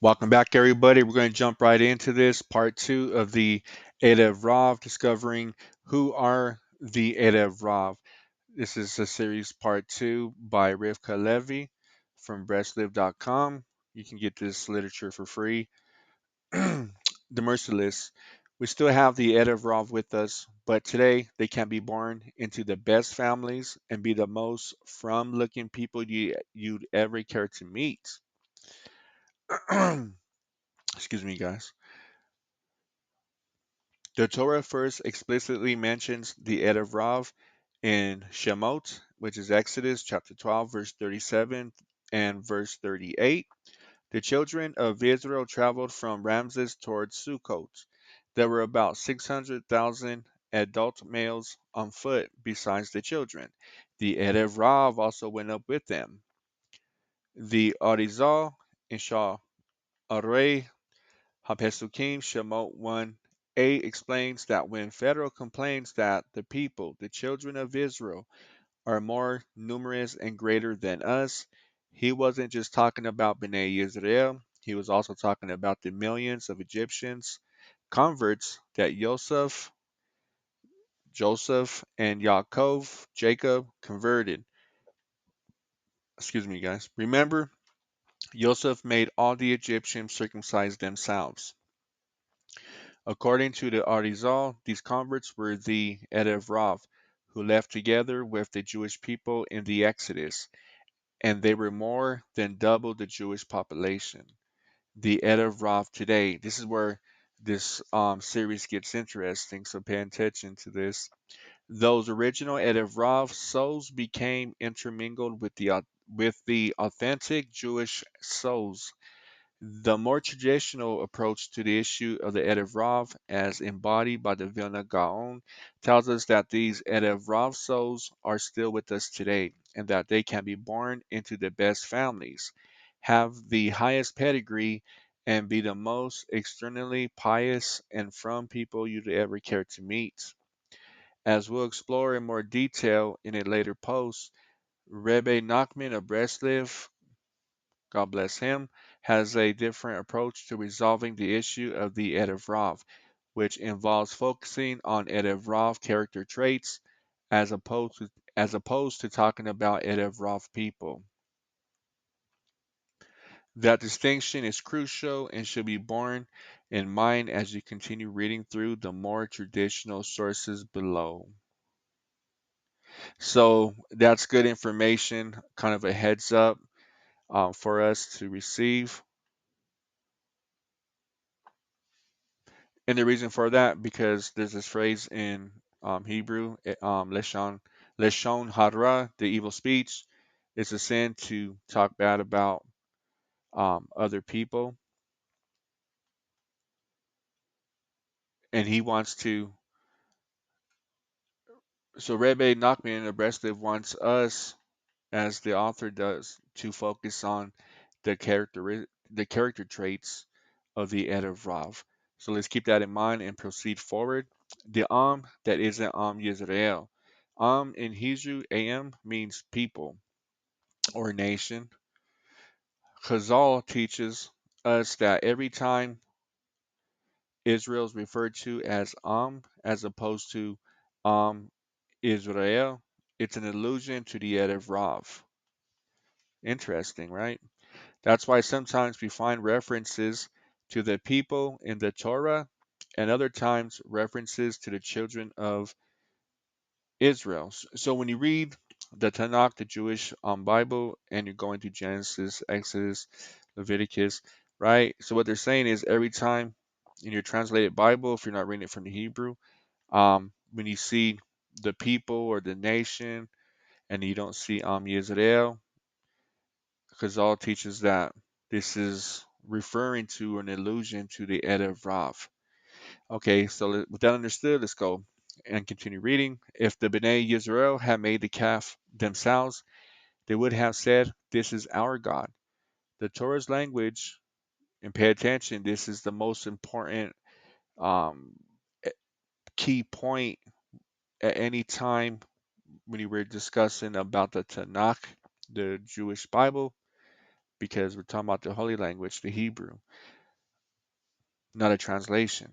Welcome back, everybody. We're going to jump right into this part two of the Erev Rav, discovering who are the Erev Rav. This is a series part two by Rivka Levy from breastlive.com. You can get this literature for free. The Merciless. We still have the Erev Rav with us, but today they can be born into the best families and be the most from-looking people you'd ever care to meet. Excuse me, guys. The Torah first explicitly mentions the Erev Rav in Shemot, which is Exodus chapter 12, verse 37 and verse 38. The children of Israel traveled from Ramses towards Sukkot. There were about 600,000 adult males on foot besides the children. The Erev Rav also went up with them. The Arizal in Sha'arei HaPesukim Shemot 1a explains that when Pharaoh complains that the people, the children of Israel, are more numerous and greater than us, he wasn't just talking about Bnei Yisrael, he was also talking about the millions of Egyptians, converts that Joseph, and Jacob, converted. Excuse me, guys. Remember, Joseph made all the Egyptians circumcise themselves. According to the Arizal, these converts were the Erev Rav, who left together with the Jewish people in the Exodus, and they were more than double the Jewish population. The Erev Rav today, this is where this series gets interesting, so pay attention to this. Those original Erev Rav souls became intermingled with the authentic Jewish souls. The more traditional approach to the issue of the Erev Rav, as embodied by the Vilna Gaon, tells us that these Erev Rav souls are still with us today, and that they can be born into the best families, have the highest pedigree, and be the most externally pious and from people you'd ever care to meet. As we'll explore in more detail in a later post, Rebbe Nachman of Breslev, God bless him, has a different approach to resolving the issue of the Erev Rav, which involves focusing on Erev Rav character traits as opposed to talking about Erev Rav people. That distinction is crucial and should be borne in mind as you continue reading through the more traditional sources below. So that's good information, kind of a heads up for us to receive. And the reason for that, because there's this phrase in Hebrew, Leshon Hara, the evil speech. It's a sin to talk bad about other people. And he wants to, so Rebbe Nachman of Breslev wants us, as the author does, to focus on the character traits of the Erev Rav. So let's keep that in mind and proceed forward. The that isn't Yisrael. In Hebrew, Am means people or nation. Chazal teaches us that every time Israel is referred to as as opposed to Israel, it's an allusion to the Erev Rav. Interesting, right? That's why sometimes we find references to the people in the Torah and other times references to the children of Israel. So when you read the Tanakh, the Jewish Bible, and you're going to Genesis, Exodus, Leviticus, right? So what they're saying is every time in your translated Bible, if you're not reading it from the Hebrew, when you see the people or the nation and you don't see Yisrael, because all teaches that this is referring to an allusion to the Erev Rav. Okay, so with that understood, let's go and continue reading. If the Bnei Yisrael had made the calf themselves, they would have said, "This is our God." The Torah's language, and pay attention, this is the most important um, e- key point at any time when you were discussing about the Tanakh, the Jewish Bible. because we're talking about the holy language, the Hebrew, not a translation.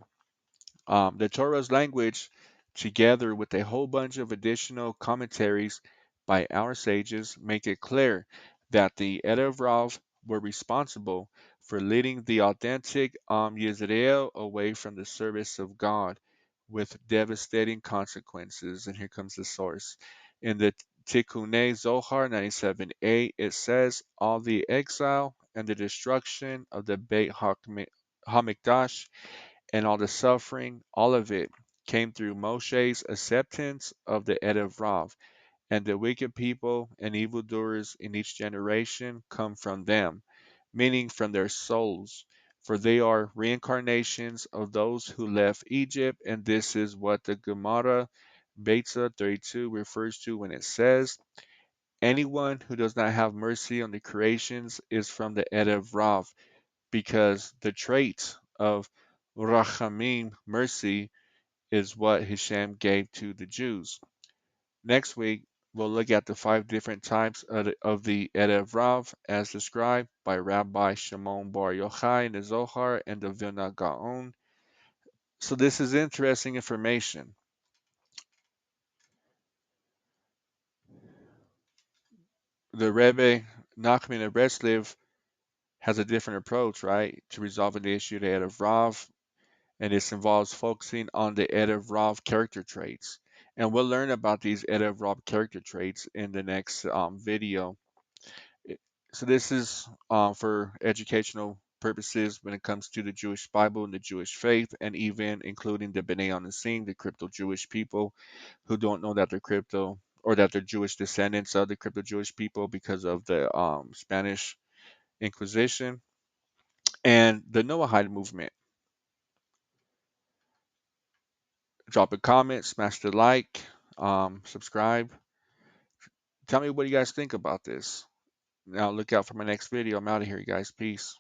The Torah's language, together with a whole bunch of additional commentaries by our sages, make it clear that the Erev Rav were responsible for leading the authentic Yisrael away from the service of God with devastating consequences. And here comes the source. In the Tikkunei Zohar 97a, it says, all the exile and the destruction of the Beit HaMikdash and all the suffering, all of it, came through Moshe's acceptance of the Erev Rav, and the wicked people and evildoers in each generation come from them, meaning from their souls, for they are reincarnations of those who left Egypt, and this is what the Gemara Beta 32 refers to when it says, anyone who does not have mercy on the creations is from the Erev Rav, because the trait of Rachamim, mercy, is what Hashem gave to the Jews. Next week, we'll look at the 5 different types of the Erev Rav as described by Rabbi Shimon Bar Yochai in the Zohar and the Vilna Gaon. So this is interesting information. The Rebbe Nachman of Breslev has a different approach, right, to resolving the issue of the Erev Rav, and this involves focusing on the Erev Rav character traits. And we'll learn about these Erev Rav character traits in the next video. So this is for educational purposes when it comes to the Jewish Bible and the Jewish faith, and even including the Bnei Anasim, the crypto-Jewish people who don't know that they're crypto or that they're Jewish descendants of the crypto-Jewish people because of the Spanish Inquisition, and the NOAHIDE movement. Drop a comment, smash the like, subscribe. Tell me what you guys think about this. Now look out for my next video. I'm out of here, you guys. Peace.